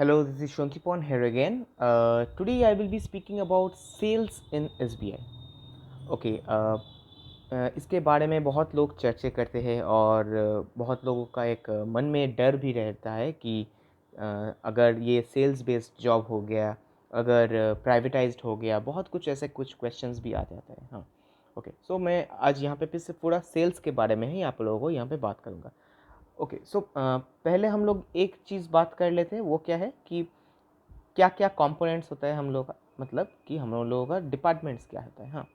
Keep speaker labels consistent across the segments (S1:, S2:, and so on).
S1: Hello, this is Shontipon here again. Today I will be speaking about sales in SBI. Okay इसके बारे में बहुत लोग चर्चे करते हैं और बहुत लोगों का एक मन में डर भी रहता है कि अगर ये सेल्स बेस्ड जॉब हो गया, अगर प्राइवेटाइज्ड हो गया, बहुत कुछ ऐसे कुछ क्वेश्चंस भी आ जाते हैं। हाँ, ओके, सो मैं आज यहाँ पे फिर से पूरा सेल्स के बारे में ही आप लोगों को यहाँ पे बात करूँगा। ओके, सो पहले हम लोग एक चीज़ बात कर लेते हैं, वो क्या है कि क्या क्या कंपोनेंट्स होता है हम लोग का, मतलब कि हम लोगों का डिपार्टमेंट्स क्या होता है। हाँ,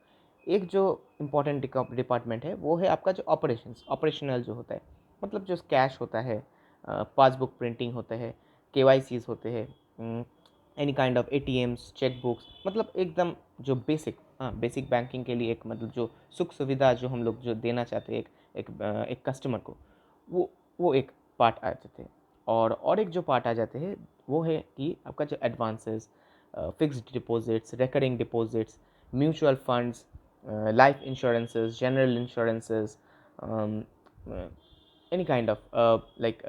S1: एक जो इम्पोर्टेंट डिपार्टमेंट है वो है आपका जो ऑपरेशनल जो होता है, मतलब जो कैश होता है, पासबुक प्रिंटिंग होता है, केवाईसीज होते हैं, any kind of ATMs, cheque books, मतलब एकदम जो बेसिक बैंकिंग के लिए एक मतलब जो सुख सुविधा जो हम लोग जो देना चाहते हैं एक कस्टमर को, वो वो एक पार्ट आ जाते हैं। और एक जो पार्ट आ जाते हैं वो है कि आपका जो advances, fixed deposits, recurring deposits, mutual funds, life insurances, general insurances, any kind of like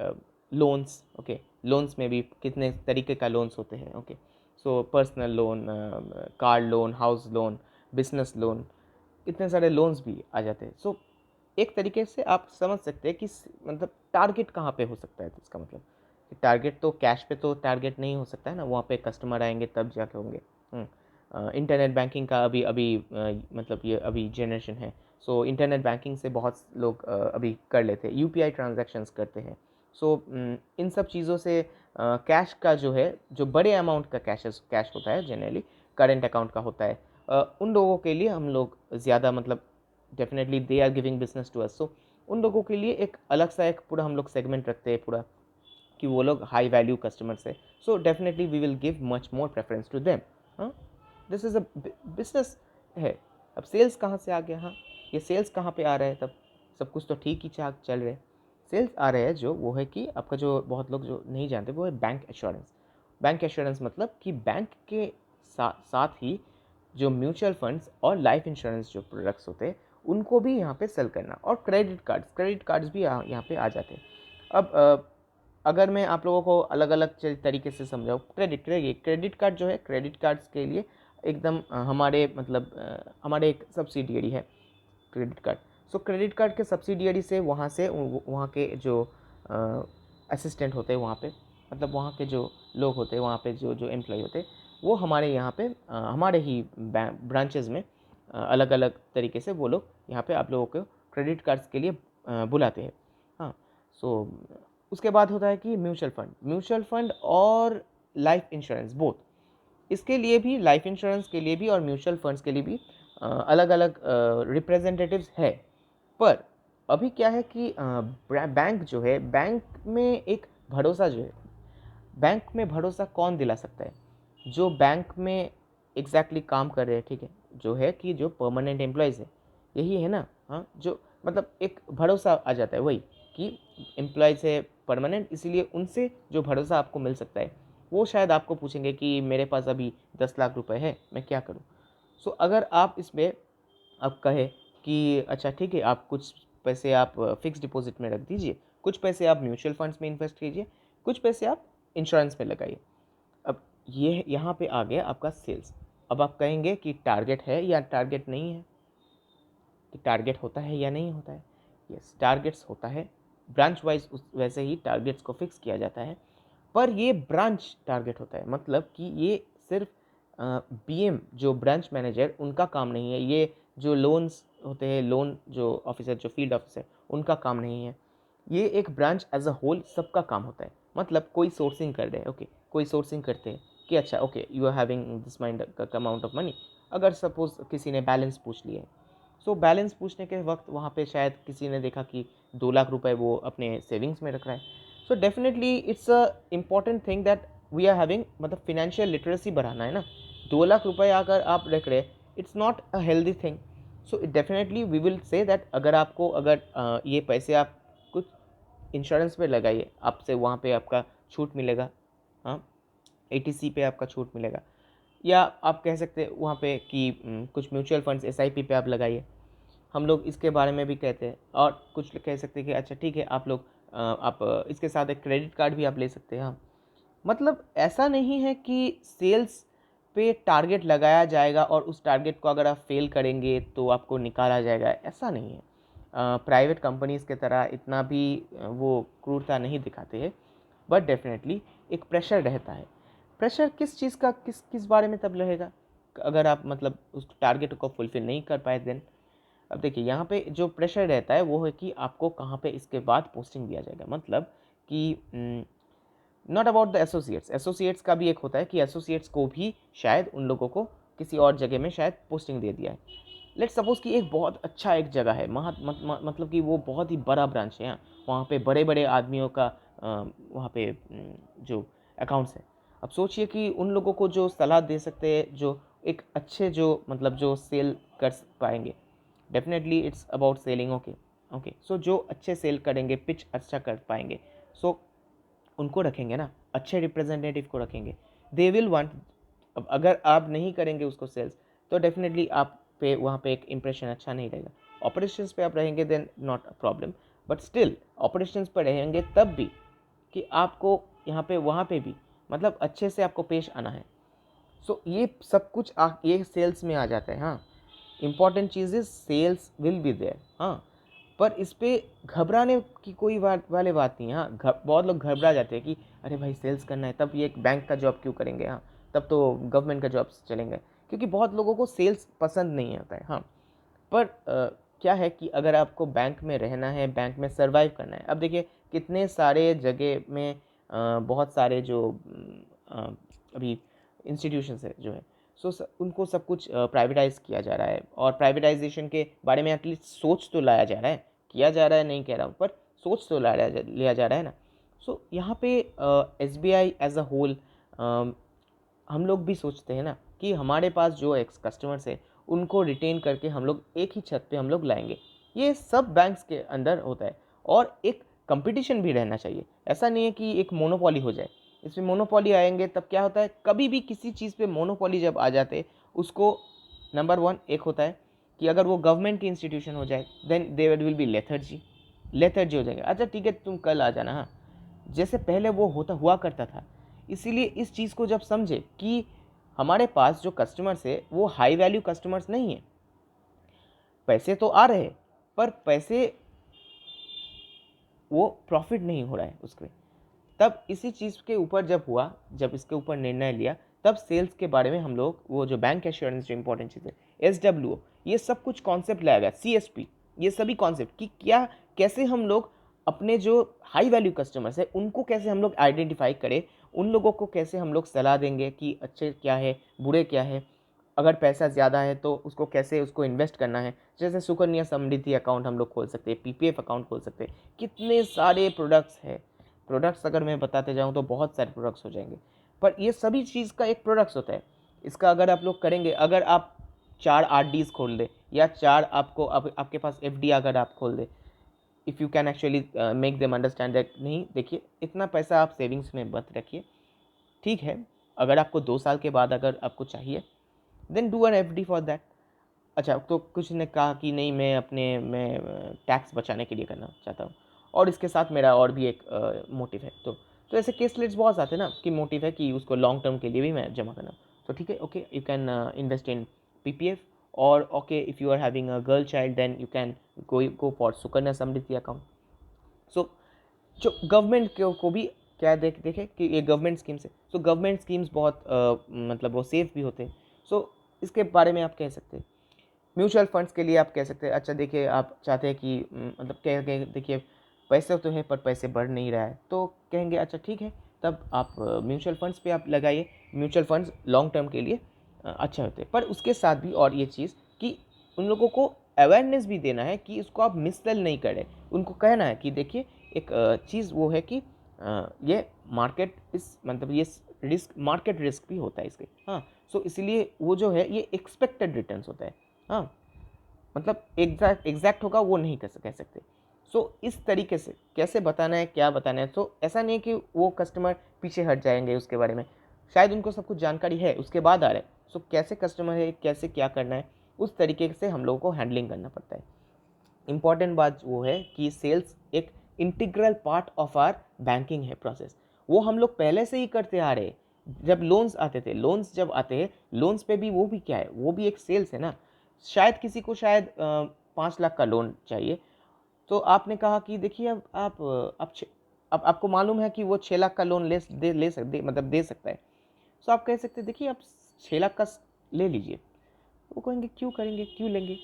S1: loans. Okay, loans में भी कितने तरीके का लोन्स होते हैं। Okay, so personal loan, car loan, house loan, business loan, इतने सारे लोन्स भी आ जाते हैं। सो एक तरीके से आप समझ सकते हैं कि मतलब टारगेट कहाँ पे हो सकता है। तो इसका मतलब कि टारगेट तो कैश पे तो टारगेट नहीं हो सकता है ना, वहाँ पे कस्टमर आएंगे तब जाके होंगे। इंटरनेट बैंकिंग का अभी अभी मतलब ये अभी जनरेशन है। सो इंटरनेट बैंकिंग से बहुत लोग अभी कर लेते हैं, यूपीआई ट्रांजैक्शंस करते हैं। सो इन सब चीज़ों से कैश का जो है, जो बड़े अमाउंट का कैश होता है, जनरली करेंट अकाउंट का होता है, उन लोगों के लिए हम लोग ज़्यादा मतलब definitely they are giving business to us. So उन लोगों के लिए एक अलग सा एक पूरा हम लोग सेगमेंट रखते हैं पूरा, कि वो लोग हाई वैल्यू कस्टमर्स है। So definitely we will give much more preference to them. हाँ, दिस इज़ अ बिजनेस है। अब सेल्स कहाँ से आ गया? हाँ, ये सेल्स कहाँ पे आ रहा है? तब सब कुछ तो ठीक ही चल रहे हैं। सेल्स आ रहे हैं जो वो है कि आपका जो बहुत लोग जो नहीं जानते वो है बैंक एश्योरेंस। बैंक एश्योरेंस मतलब कि बैंक के साथ ही जो म्यूचुअल फंड्स और लाइफ इंश्योरेंस जो प्रोडक्ट्स होते हैं उनको भी यहाँ पे सेल करना। और क्रेडिट कार्ड्स भी यहाँ पे आ जाते हैं। अब अगर मैं आप लोगों को अलग अलग तरीके से समझाऊँ, क्रेडिट कार्ड जो है, क्रेडिट कार्ड्स के लिए एकदम हमारे मतलब हमारे एक सब्सिडियरी है क्रेडिट कार्ड। सो क्रेडिट कार्ड के सब्सिडियरी से वहाँ के जो असिस्टेंट होते हैं वहाँ पे, मतलब वहाँ के जो लोग होते हैं वहाँ पे जो जो एम्प्लॉय होते हैं, वो हमारे यहाँ पे हमारे ही ब्रांचेस में अलग अलग तरीके से वो लोग यहाँ पे आप लोगों को क्रेडिट कार्ड्स के लिए बुलाते हैं। हाँ, सो उसके बाद होता है कि म्यूचुअल फंड और लाइफ इंश्योरेंस बोथ। इसके लिए भी, लाइफ इंश्योरेंस के लिए भी और म्यूचुअल फंड्स के लिए भी अलग अलग रिप्रेजेंटेटिव्स है। पर अभी क्या है कि बैंक जो है, बैंक में एक भरोसा जो है, बैंक में भरोसा कौन दिला सकता है? जो बैंक में एग्जैक्टली काम कर रहे हैं, ठीक है, जो है कि जो परमानेंट एम्प्लॉयज़ है, यही है ना। हाँ, जो मतलब एक भरोसा आ जाता है वही, कि एम्प्लॉयज़ है परमानेंट, इसीलिए उनसे जो भरोसा आपको मिल सकता है, वो शायद आपको पूछेंगे कि मेरे पास अभी 10 लाख रुपए है, मैं क्या करूँ। सो अगर आप इसमें आप कहे कि अच्छा ठीक है, आप कुछ पैसे आप फिक्स डिपॉजिट में रख दीजिए, कुछ पैसे आप म्यूचुअल फंड्स में इन्वेस्ट कीजिए, कुछ पैसे आप इंश्योरेंस में लगाइए। अब ये यहाँ पे आ गया आपका सेल्स। अब आप कहेंगे कि टारगेट है या टारगेट नहीं है, कि टारगेट होता है या नहीं होता है। यस, टारगेट्स होता है, ब्रांच वाइज वैसे ही टारगेट्स को फिक्स किया जाता है। पर ये ब्रांच टारगेट होता है, मतलब कि ये सिर्फ बीएम जो ब्रांच मैनेजर उनका काम नहीं है, ये जो लोन्स होते हैं, लोन जो ऑफिसर, जो फील्ड ऑफिसर, उनका काम नहीं है। ये एक ब्रांच एज अ होल सबका काम होता है। मतलब कोई सोर्सिंग कर रहे हैं, ओके, कोई सोर्सिंग करते हैं कि अच्छा okay, you are having this mind amount of money. अगर सपोज किसी ने बैलेंस पूछ लिया है, सो बैलेंस पूछने के वक्त वहाँ पे शायद किसी ने देखा कि 2 लाख रुपए वो अपने सेविंग्स में रख रहा है। So definitely it's a important thing that we are having, मतलब फिनेंशियल लिटरेसी बढ़ाना है ना। 2 लाख रुपए अगर आप रख रहे, it's not a healthy thing. So definitely we will say that अगर आपको अगर ये पैसे आप कुछ इंश्योरेंस पे लगाइए, आपसे वहाँ पे आपका छूट मिलेगा। हाँ, एटीसी पे आपका छूट मिलेगा। या आप कह सकते हैं वहाँ पे कि कुछ म्यूचुअल फंड्स एसआईपी पे आप लगाइए, हम लोग इसके बारे में भी कहते हैं। और कुछ लोग कह सकते हैं कि अच्छा ठीक है, आप लोग आप इसके साथ एक क्रेडिट कार्ड भी आप ले सकते हैं। हाँ, मतलब ऐसा नहीं है कि सेल्स पे टारगेट लगाया जाएगा और उस टारगेट को अगर आप फेल करेंगे तो आपको निकाला जाएगा, ऐसा नहीं है। प्राइवेट कंपनीज़ की तरह इतना भी वो क्रूरता नहीं दिखाते हैं, बट डेफिनेटली एक प्रेशर रहता है। प्रेशर किस चीज़ का, किस किस बारे में तब रहेगा अगर आप मतलब उस टारगेट को फुलफिल नहीं कर पाए देन। अब देखिए यहाँ पे जो प्रेशर रहता है वो है कि आपको कहाँ पे इसके बाद पोस्टिंग दिया जाएगा, मतलब कि not about the associates, associates का भी एक होता है कि एसोसिएट्स को भी शायद उन लोगों को किसी और जगह में शायद पोस्टिंग दे दिया है। लेट्स सपोज कि एक बहुत अच्छा एक जगह है मतलब कि वो बहुत ही बड़ा ब्रांच है, यहाँ वहाँ पे बड़े बड़े आदमियों का वहाँ पे जो अकाउंट्स है। अब सोचिए कि उन लोगों को जो सलाह दे सकते हैं, जो एक अच्छे जो मतलब जो सेल कर पाएंगे, definitely it's about selling. Okay okay, so जो अच्छे सेल करेंगे, पिच अच्छा कर पाएंगे, सो उनको रखेंगे ना, अच्छे रिप्रेजेंटेटिव को रखेंगे। They will want. अब अगर आप नहीं करेंगे उसको सेल्स, तो डेफिनेटली आप पे वहाँ पे एक इम्प्रेशन अच्छा नहीं रहेगा। ऑपरेशंस पे आप रहेंगे then not a problem, but still operations पे रहेंगे तब भी कि आपको यहाँ पे वहाँ पे भी मतलब अच्छे से आपको पेश आना है। सो ये सब कुछ ये सेल्स में आ जाता है। हाँ, इम्पॉर्टेंट चीज़ is sales will be there. हाँ, पर इस पे घबराने की कोई वाले बात नहीं है। हाँ, बहुत लोग घबरा जाते हैं कि अरे भाई सेल्स करना है, तब ये एक बैंक का जॉब क्यों करेंगे, हाँ तब तो गवर्नमेंट का जॉब चलेंगे, क्योंकि बहुत लोगों को सेल्स पसंद नहीं आता है। हाँ, पर क्या है कि अगर आपको बैंक में रहना है, बैंक में सर्वाइव करना है, अब देखिए कितने सारे जगह में बहुत सारे जो अभी इंस्टीट्यूशंस है जो है, सो उनको सब कुछ प्राइवेटाइज किया जा रहा है, और प्राइवेटाइजेशन के बारे में एटलीस्ट सोच तो लाया जा रहा है, किया जा रहा है नहीं कह रहा हूँ, पर सोच तो लिया जा रहा है ना। सो यहाँ पे S B I as a whole, हम लोग भी सोचते हैं ना कि हमारे पास जो एक्स कस्टमर्स है उनको रिटेन करके हम लोग एक ही छत पे हम लोग लाएंगे। ये सब बैंक्स के अंदर होता है, और एक कंपटीशन भी रहना चाहिए। ऐसा नहीं है कि एक मोनोपोली हो जाए। इसमें मोनोपोली आएंगे तब क्या होता है, कभी भी किसी चीज़ पे मोनोपोली जब आ जाते उसको, नंबर वन एक होता है कि अगर वो गवर्नमेंट की इंस्टीट्यूशन हो जाए then there will be lethargy, lethargy हो जाएंगे। अच्छा ठीक है, तुम कल आ जाना, हाँ जैसे पहले वो होता हुआ करता था। इसीलिए इस चीज़ को जब समझे कि हमारे पास जो कस्टमर्स है वो हाई वैल्यू कस्टमर्स नहीं है, पैसे तो आ रहे हैं पर पैसे वो प्रॉफिट नहीं हो रहा है उसके। तब इसी चीज़ के ऊपर जब हुआ, जब इसके ऊपर निर्णय लिया, तब सेल्स के बारे में हम लोग वो जो बैंक एश्योरेंस जो इंपॉर्टेंट चीज़ है, SWO, ये सब कुछ कॉन्सेप्ट लाया गया, CSP, ये सभी कॉन्सेप्ट कि क्या कैसे हम लोग अपने जो हाई वैल्यू कस्टमर्स है उनको कैसे हम लोग आइडेंटिफाई करें, उन लोगों को कैसे हम लोग सलाह देंगे कि अच्छे क्या है बुरे क्या है, अगर पैसा ज़्यादा है तो उसको कैसे उसको इन्वेस्ट करना है। जैसे सुकन्या समृद्धि अकाउंट हम लोग खोल सकते हैं, PPF अकाउंट खोल सकते हैं, कितने सारे प्रोडक्ट्स है। प्रोडक्ट्स अगर मैं बताते जाऊँ तो बहुत सारे प्रोडक्ट्स हो जाएंगे, पर ये सभी चीज़ का एक प्रोडक्ट्स होता है। इसका अगर आप लोग करेंगे, अगर आप 4 RDs खोल दे या 4 आपको आपके पास FD अगर आप खोल दे, if you can actually make them understand that नहीं देखिए इतना पैसा आप सेविंग्स में मत रखिए, ठीक है, अगर आपको 2 साल के बाद अगर आपको चाहिए then do an FD for that. अच्छा, तो कुछ ने कहा कि नहीं मैं टैक्स बचाने के लिए करना चाहता हूँ, और इसके साथ मेरा और भी एक मोटिव है। तो ऐसे केसलेट्स बहुत आते हैं ना कि मोटिव है कि उसको लॉन्ग टर्म के लिए भी मैं जमा करना। तो ठीक है, okay you can invest in PPF, और okay if you are having a girl child then you can go for Sukanya Samriddhi account. So जो गवर्नमेंट को भी क्या देखे कि ये गवर्नमेंट स्कीम्स है, सो गवर्नमेंट स्कीम्स बहुत मतलब वो सेफ भी होते हैं। सो इसके बारे में आप कह सकते हैं। म्यूचुअल फंड्स के लिए आप कह सकते हैं, अच्छा देखिए आप चाहते हैं कि मतलब कह के देखिए पैसे तो है पर पैसे बढ़ नहीं रहा है, तो कहेंगे अच्छा ठीक है, तब आप म्यूचुअल फंड्स पे आप लगाइए। म्यूचुअल फंड्स लॉन्ग टर्म के लिए अच्छे होते हैं, पर उसके साथ भी और ये चीज़ कि उन लोगों को अवेयरनेस भी देना है कि इसको आप मिससेल नहीं करें। उनको कहना है कि देखिए एक चीज़ वो है कि ये मार्केट इस मतलब ये रिस्क, मार्केट रिस्क भी होता है इसके। हाँ, सो इसलिए वो जो है ये एक्सपेक्टेड रिटर्न्स होता है। हाँ, मतलब एग्जैक्ट होगा वो नहीं कह सकते। सो इस तरीके से कैसे बताना है, क्या बताना है, तो ऐसा नहीं है कि वो कस्टमर पीछे हट जाएंगे उसके बारे में, शायद उनको सब कुछ जानकारी है उसके बाद आ रहे हैं। सो कैसे कस्टमर है, कैसे क्या करना है, उस तरीके से हम लोगों को हैंडलिंग करना पड़ता है। इम्पॉर्टेंट बात वो है कि सेल्स एक integral part of our banking है प्रोसेस। वो हम लोग पहले से ही करते आ रहे। जब लोन्स आते थे, लोन्स जब आते हैं, लोन्स पे भी वो भी क्या है, वो भी एक सेल्स है ना। शायद किसी को शायद 5 लाख का लोन चाहिए, तो आपने कहा कि देखिए अब अब आपको मालूम है कि वो 6 लाख का लोन ले सकते, मतलब दे सकता है। सो आप कह सकते हैं देखिए आप 6 लाख का ले लीजिए। वो कहेंगे क्यों करेंगे, क्यों लेंगे।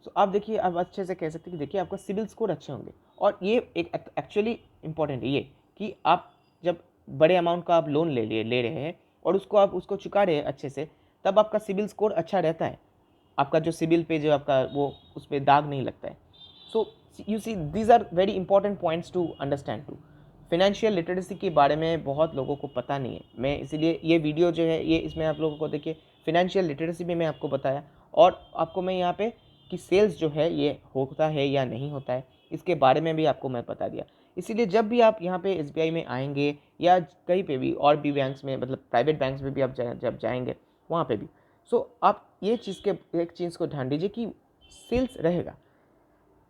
S1: सो आप देखिए, आप अच्छे से कह सकते हैं कि देखिए आपका सिबिल स्कोर अच्छे होंगे। और ये एक एक्चुअली इंपॉर्टेंट है ये, कि आप जब बड़े अमाउंट का आप लोन ले रहे हैं और उसको आप उसको चुका रहे हैं अच्छे से, तब आपका सिबिल स्कोर अच्छा रहता है। आपका जो सिबिल पे जो आपका वो उस पर दाग नहीं लगता है। So you see these are very important points to understand too. Financial literacy के बारे में बहुत लोगों को पता नहीं है। मैं इसीलिए ये वीडियो जो है ये इसमें आप लोगों को देखिए फिनेंशियल लिटरेसी भी मैं आपको बताया, और आपको मैं यहाँ पे कि सेल्स जो है ये होता है या नहीं होता है इसके बारे में भी आपको मैं बता दिया। इसीलिए जब भी आप यहाँ पे एसबीआई में आएंगे या कहीं पे भी और भी बैंक्स में, मतलब प्राइवेट बैंक्स में भी आप जब जाएंगे वहाँ पे भी, सो आप ये चीज़ के एक चीज़ को ध्यान दीजिए कि सेल्स रहेगा,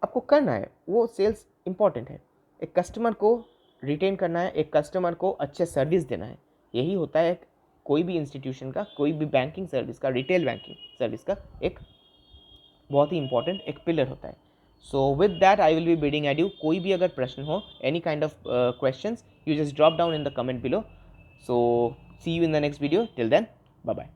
S1: आपको करना है, वो सेल्स इंपॉर्टेंट है। एक कस्टमर को रिटेन करना है, एक कस्टमर को अच्छे सर्विस देना है। यही होता है कोई भी इंस्टीट्यूशन का, कोई भी बैंकिंग सर्विस का, रिटेल बैंकिंग सर्विस का एक बहुत ही इंपॉर्टेंट एक पिलर होता है। So with that I will be bidding adieu. कोई भी अगर प्रश्न हो, any kind of questions, you just drop down in the comment below. So see you in the next video, till then bye bye.